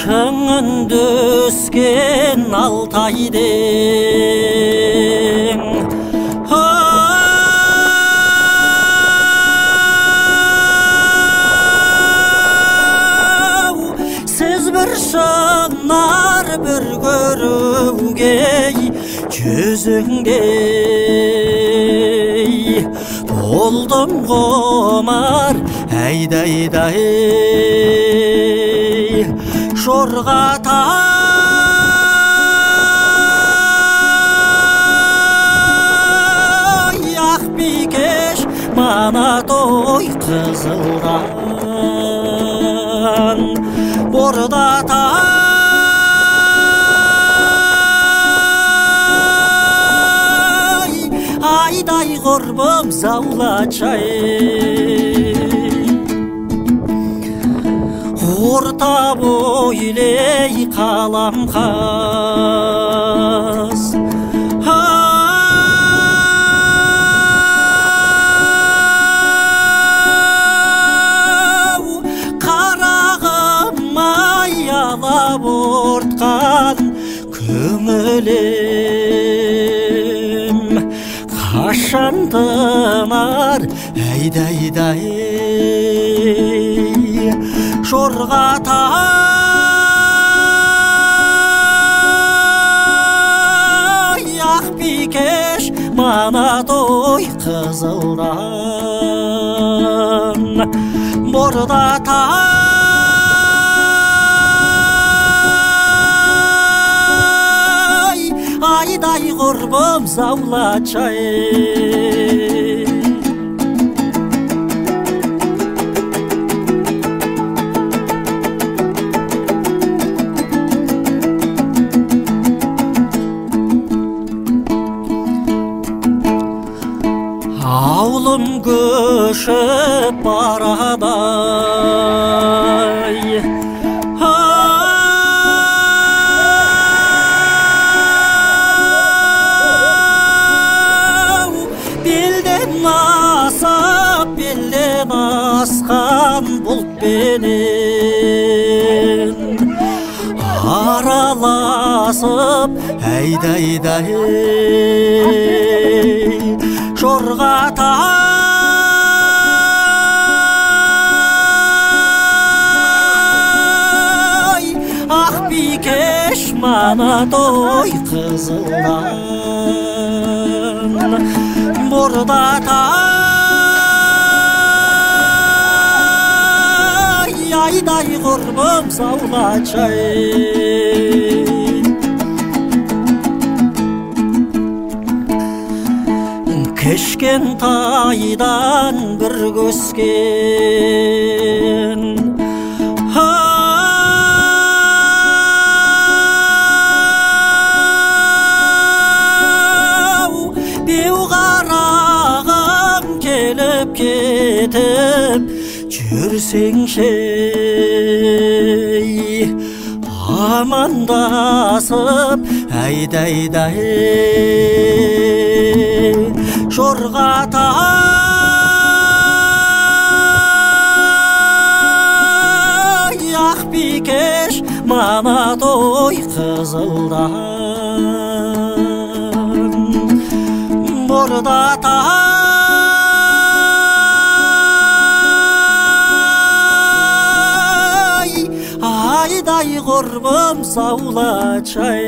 шыңында өскен Алтайдың сіз бір шынар бір көруге жүзіңдей болдым ғұмар айдай Шорғатай ақ бикеш манатой қызылдан бордатай айдай құрбым заулачай орта бойлей қалам қаз қарағым аялап ортқан көңілім қашан тынар айдай Шорғатай ақ бикеш манатой қызылдан бордатай айдай құрбым заулачай Аулым көшіп барадай белден асып белден асқан бұлтпенен араласып айдай Шорғатай ақ бикеш манатой қызылдан бордатай айдай құрбым заулачай Кішкентайдан бір көскен беу қарағым келіп кетіп жүрсеңші амандасып айдай Шорғатай ақ бикеш манатой қызылдан бордатай айдай құрбым заулачай